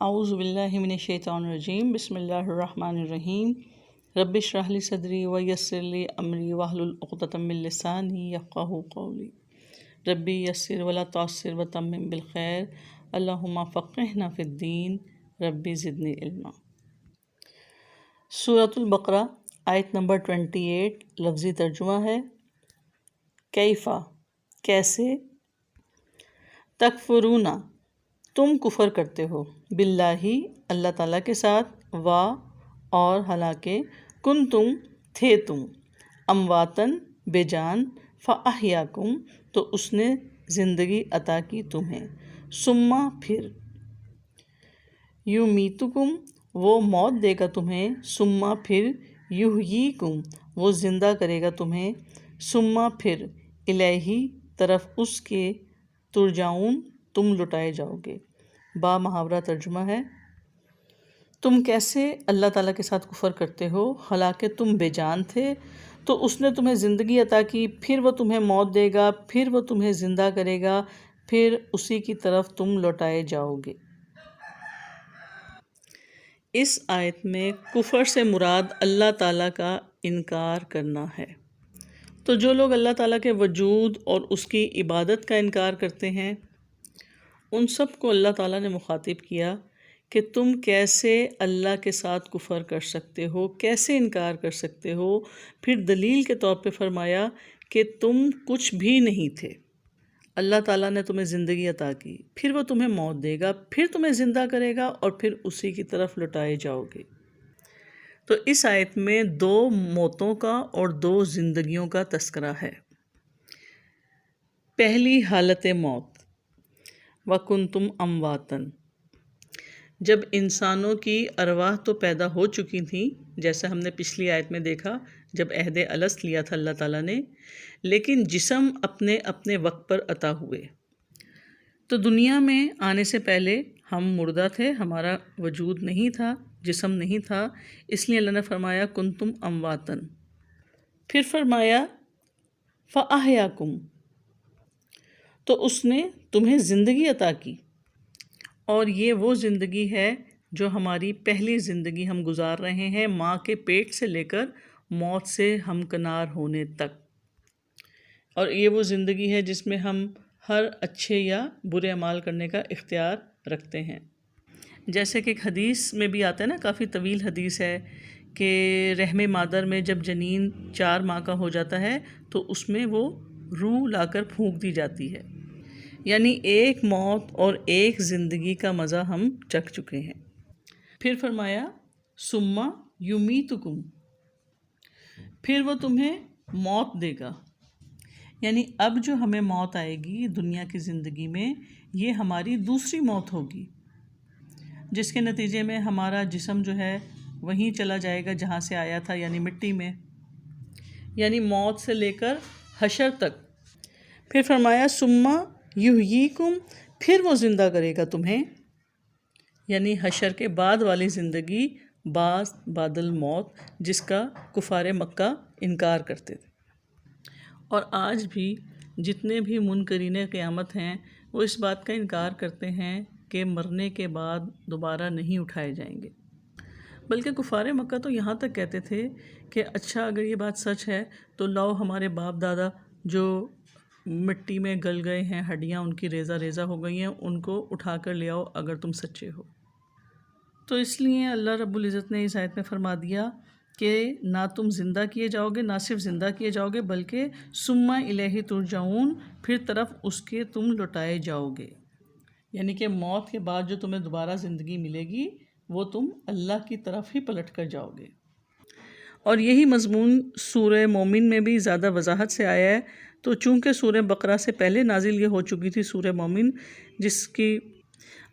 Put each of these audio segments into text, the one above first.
اعوذ باللہ من الشیطان الرجیم بسم اللہ الرحمن الرحیم رب اشرح لی صدری ویسر لی امری واحلل عقدۃ من لسانی یفقہوا قولی ربی یسر ولا تعسر وتمم بالخیر اللہم فقہنا فی الدین ربی زدنی علما۔ سورۃ البقرہ آیت نمبر 28 لفظی ترجمہ ہے کیفا کیسے، تکفرون تم کفر کرتے ہو، باللہ اللہ تعالیٰ کے ساتھ، اور حالانکہ کنتم تھے تم، امواتن بے جان، فاحیاکم تو اس نے زندگی عطا کی تمہیں، ثم پھر، یمیتکم وہ موت دے گا تمہیں، ثم پھر، یحییکم وہ زندہ کرے گا تمہیں، ثم پھر، الیہ طرف اس کے، ترجعون تم لٹائے جاؤ گے۔ با محاورہ ترجمہ ہے تم کیسے اللہ تعالیٰ کے ساتھ کفر کرتے ہو، حالانکہ تم بے جان تھے تو اس نے تمہیں زندگی عطا کی، پھر وہ تمہیں موت دے گا، پھر وہ تمہیں زندہ کرے گا، پھر اسی کی طرف تم لوٹائے جاؤ گے۔ اس آیت میں کفر سے مراد اللہ تعالیٰ کا انکار کرنا ہے۔ تو جو لوگ اللہ تعالیٰ کے وجود اور اس کی عبادت کا انکار کرتے ہیں، ان سب کو اللہ تعالیٰ نے مخاطب کیا کہ تم کیسے اللہ کے ساتھ کفر کر سکتے ہو، کیسے انکار کر سکتے ہو۔ پھر دلیل کے طور پہ فرمایا کہ تم کچھ بھی نہیں تھے، اللہ تعالیٰ نے تمہیں زندگی عطا کی، پھر وہ تمہیں موت دے گا، پھر تمہیں زندہ کرے گا اور پھر اسی کی طرف لوٹائے جاؤ گے۔ تو اس آیت میں 2 موتوں کا اور 2 زندگیوں کا تذکرہ ہے۔ پہلی حالت موت، وَكُنْتُمْ أَمْوَاتًا، جب انسانوں کی ارواح تو پیدا ہو چکی تھیں، جیسا ہم نے پچھلی آیت میں دیکھا جب عہد الست لیا تھا اللہ تعالیٰ نے، لیکن جسم اپنے اپنے وقت پر عطا ہوئے۔ تو دنیا میں آنے سے پہلے ہم مردہ تھے، ہمارا وجود نہیں تھا، جسم نہیں تھا، اس لیے اللہ نے فرمایا کنتم امواتن۔ پھر فرمایا فاحیاکم تو اس نے تمہیں زندگی عطا کی، اور یہ وہ زندگی ہے جو ہماری پہلی زندگی ہم گزار رہے ہیں، ماں کے پیٹ سے لے کر موت سے ہمکنار ہونے تک۔ اور یہ وہ زندگی ہے جس میں ہم ہر اچھے یا برے اعمال کرنے کا اختیار رکھتے ہیں۔ جیسے کہ ایک حدیث میں بھی آتا ہے نا، کافی طویل حدیث ہے کہ رحم مادر میں جب جنین 4 ماہ کا ہو جاتا ہے تو اس میں وہ روح لا کر پھونک دی جاتی ہے، یعنی ایک موت اور ایک زندگی کا مزہ ہم چکھ چکے ہیں۔ پھر فرمایا ثم یمیتکم، پھر وہ تمہیں موت دے گا، یعنی اب جو ہمیں موت آئے گی دنیا کی زندگی میں، یہ ہماری دوسری موت ہوگی، جس کے نتیجے میں ہمارا جسم جو ہے وہیں چلا جائے گا جہاں سے آیا تھا، یعنی مٹی میں، یعنی موت سے لے کر حشر تک۔ پھر فرمایا ثم یحییکم، پھر وہ زندہ کرے گا تمہیں، یعنی حشر کے بعد والی زندگی، بعد الموت، جس کا کفار مکہ انکار کرتے تھے۔ اور آج بھی جتنے بھی منکرین قیامت ہیں وہ اس بات کا انکار کرتے ہیں کہ مرنے کے بعد دوبارہ نہیں اٹھائے جائیں گے۔ بلکہ کفار مکہ تو یہاں تک کہتے تھے کہ اچھا اگر یہ بات سچ ہے تو لاؤ ہمارے باپ دادا جو مٹی میں گل گئے ہیں، ہڈیاں ان کی ریزہ ریزہ ہو گئی ہیں، ان کو اٹھا کر لے آؤ اگر تم سچے ہو۔ تو اس لیے اللہ رب العزت نے اس آیت میں فرما دیا کہ نہ تم زندہ کیے جاؤ گے، نہ صرف زندہ کیے جاؤ گے بلکہ ثم الیہ ترجعون، پھر طرف اس کے تم لوٹائے جاؤ گے، یعنی کہ موت کے بعد جو تمہیں دوبارہ زندگی ملے گی وہ تم اللہ کی طرف ہی پلٹ کر جاؤ گے۔ اور یہی مضمون سورہ مومن میں بھی زیادہ وضاحت سے آیا ہے۔ تو چونکہ سورہ بقرہ سے پہلے نازل یہ ہو چکی تھی سورہ مومن، جس کی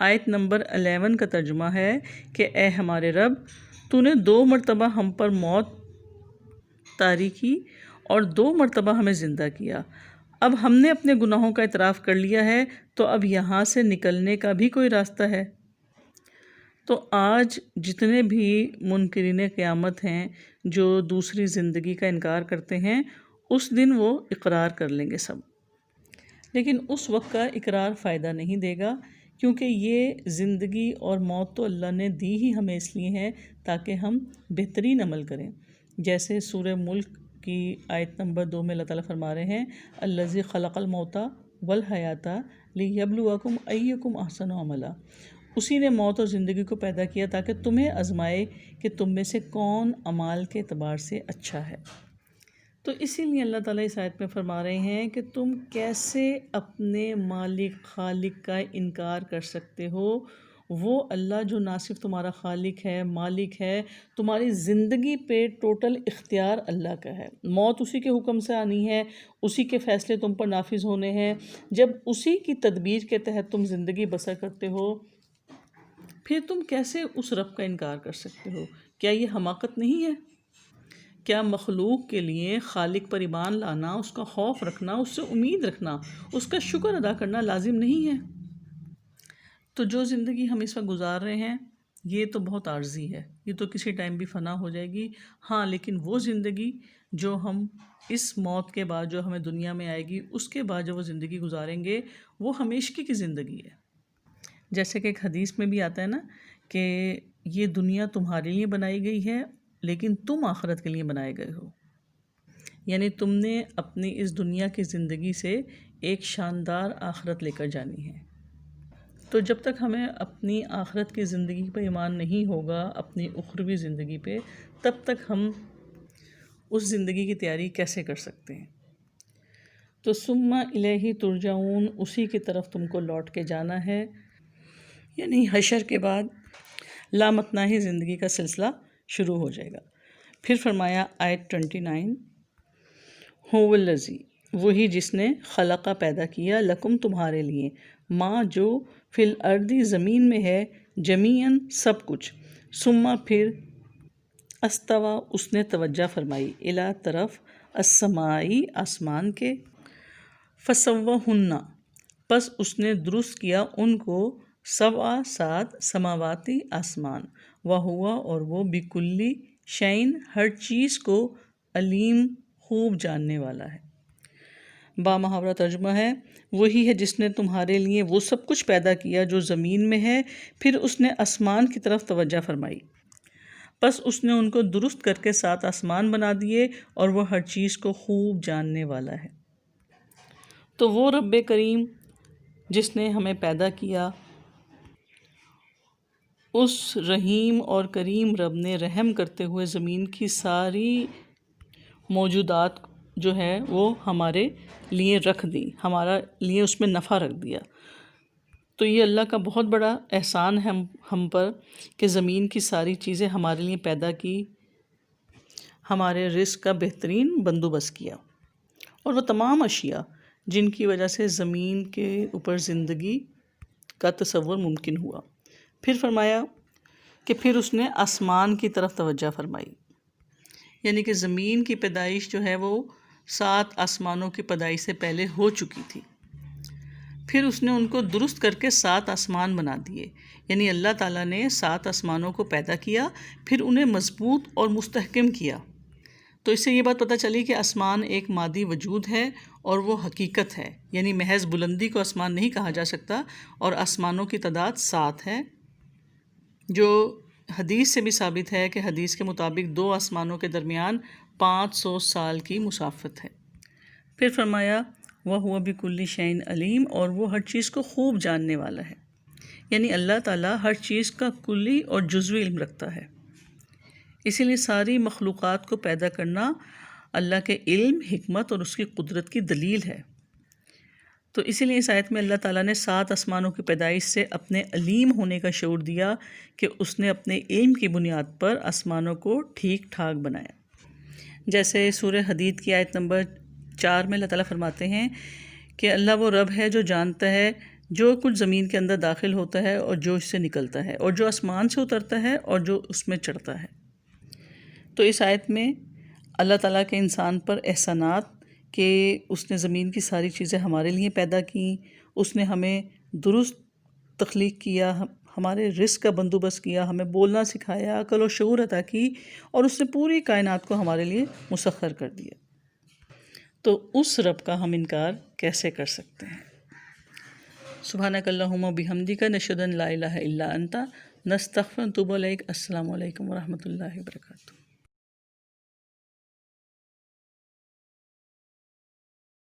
آیت نمبر 11 کا ترجمہ ہے کہ اے ہمارے رب، تو نے 2 مرتبہ ہم پر موت طاری کی اور 2 مرتبہ ہمیں زندہ کیا، اب ہم نے اپنے گناہوں کا اعتراف کر لیا ہے، تو اب یہاں سے نکلنے کا بھی کوئی راستہ ہے؟ تو آج جتنے بھی منکرین قیامت ہیں جو دوسری زندگی کا انکار کرتے ہیں، اس دن وہ اقرار کر لیں گے سب، لیکن اس وقت کا اقرار فائدہ نہیں دے گا، کیونکہ یہ زندگی اور موت تو اللہ نے دی ہی ہمیں اس لیے ہے تاکہ ہم بہترین عمل کریں. جیسے سورہ ملک کی آیت نمبر 2 میں اللہ تعالیٰ فرما رہے ہیں الذی خلق الموت والحیات لیبلوکم ایکم احسن عملا. اسی نے موت اور زندگی کو پیدا کیا تاکہ تمہیں آزمائے کہ تم میں سے کون اعمال کے اعتبار سے اچھا ہے. تو اسی لیے اللہ تعالیٰ اس آیت میں فرما رہے ہیں کہ تم کیسے اپنے مالک خالق کا انکار کر سکتے ہو. وہ اللہ جو نہ صرف تمہارا خالق ہے، مالک ہے، تمہاری زندگی پہ ٹوٹل اختیار اللہ کا ہے. موت اسی کے حکم سے آنی ہے، اسی کے فیصلے تم پر نافذ ہونے ہیں. جب اسی کی تدبیر کے تحت تم زندگی بسر کرتے ہو، پھر تم کیسے اس رب کا انکار کر سکتے ہو؟ کیا یہ حماقت نہیں ہے؟ کیا مخلوق کے لیے خالق پر ایمان لانا، اس کا خوف رکھنا، اس سے امید رکھنا، اس کا شکر ادا کرنا لازم نہیں ہے؟ تو جو زندگی ہم اس وقت گزار رہے ہیں یہ تو بہت عارضی ہے، یہ تو کسی ٹائم بھی فنا ہو جائے گی. ہاں، لیکن وہ زندگی جو ہم اس موت کے بعد جو ہمیں دنیا میں آئے گی، اس کے بعد جو وہ زندگی گزاریں گے وہ ہمیشگی کی زندگی ہے. جیسے کہ ایک حدیث میں بھی آتا ہے نا کہ یہ دنیا تمہارے لیے بنائی گئی ہے لیکن تم آخرت کے لیے بنائے گئے ہو. یعنی تم نے اپنی اس دنیا کی زندگی سے ایک شاندار آخرت لے کر جانی ہے. تو جب تک ہمیں اپنی آخرت کی زندگی پہ ایمان نہیں ہوگا، اپنی اخروی زندگی پہ، تب تک ہم اس زندگی کی تیاری کیسے کر سکتے ہیں؟ تو ثم الیہ ترجعون، اسی کی طرف تم کو لوٹ کے جانا ہے. یعنی حشر کے بعد لامتناہی زندگی کا سلسلہ شروع ہو جائے گا. پھر فرمایا آیت 29 هو الذی، وہی جس نے خلقہ پیدا کیا لکم تمہارے لیے، ما جو فی الارض زمین میں ہے، جمیعاً سب کچھ، ثم پھر استوا اس نے توجہ فرمائی، الی طرف، السمائی آسمان کے، فسوہن پس اس نے درست کیا ان کو، سبع سات سماواتی آسمان، وہوا اور وہ بکلی شیء ہر چیز کو، علیم خوب جاننے والا ہے. بامحاورہ ترجمہ ہے وہی ہے جس نے تمہارے لیے وہ سب کچھ پیدا کیا جو زمین میں ہے، پھر اس نے آسمان کی طرف توجہ فرمائی، پس اس نے ان کو درست کر کے 7 آسمان بنا دیے اور وہ ہر چیز کو خوب جاننے والا ہے. تو وہ رب کریم جس نے ہمیں پیدا کیا، اس رحیم اور کریم رب نے رحم کرتے ہوئے زمین کی ساری موجودات جو ہے وہ ہمارے لیے رکھ دی، ہمارا لیے اس میں نفع رکھ دیا. تو یہ اللہ کا بہت بڑا احسان ہے ہم پر کہ زمین کی ساری چیزیں ہمارے لیے پیدا کی، ہمارے رزق کا بہترین بندوبست کیا، اور وہ تمام اشیاء جن کی وجہ سے زمین کے اوپر زندگی کا تصور ممکن ہوا. پھر فرمایا کہ پھر اس نے آسمان کی طرف توجہ فرمائی. یعنی کہ زمین کی پیدائش جو ہے وہ 7 آسمانوں کی پیدائش سے پہلے ہو چکی تھی. پھر اس نے ان کو درست کر کے 7 آسمان بنا دیے. یعنی اللہ تعالیٰ نے 7 آسمانوں کو پیدا کیا، پھر انہیں مضبوط اور مستحکم کیا. تو اس سے یہ بات پتہ چلی کہ آسمان ایک مادی وجود ہے اور وہ حقیقت ہے. یعنی محض بلندی کو آسمان نہیں کہا جا سکتا، اور آسمانوں کی تعداد 7 ہے، جو حدیث سے بھی ثابت ہے کہ حدیث کے مطابق 2 آسمانوں کے درمیان 500 سال کی مسافت ہے. پھر فرمایا وَهُوَ بِكُلِّ شَيْءٍ عَلِيمٌ، اور وہ ہر چیز کو خوب جاننے والا ہے. یعنی اللہ تعالیٰ ہر چیز کا کلی اور جزوی علم رکھتا ہے. اسی لیے ساری مخلوقات کو پیدا کرنا اللہ کے علم، حکمت اور اس کی قدرت کی دلیل ہے. تو اسی لیے اس آیت میں اللہ تعالیٰ نے 7 آسمانوں کی پیدائش سے اپنے علیم ہونے کا شعور دیا کہ اس نے اپنے علم کی بنیاد پر آسمانوں کو ٹھیک ٹھاک بنایا. جیسے سورہ حدید کی آیت نمبر 4 میں اللہ تعالیٰ فرماتے ہیں کہ اللہ وہ رب ہے جو جانتا ہے جو کچھ زمین کے اندر داخل ہوتا ہے اور جو اس سے نکلتا ہے، اور جو آسمان سے اترتا ہے اور جو اس میں چڑھتا ہے. تو اس آیت میں اللہ تعالیٰ کے انسان پر احسانات کہ اس نے زمین کی ساری چیزیں ہمارے لیے پیدا کیں، اس نے ہمیں درست تخلیق کیا، ہمارے رزق کا بندوبست کیا، ہمیں بولنا سکھایا، عقل و شعور عطا کی، اور اس نے پوری کائنات کو ہمارے لیے مسخر کر دیا. تو اس رب کا ہم انکار کیسے کر سکتے ہیں؟ سبحانک اللہم و بحمدک نشہد ان لا الہ الا انت نستغفرک و نتوب الیک۔ السلام علیکم ورحمۃ اللہ وبرکاتہ۔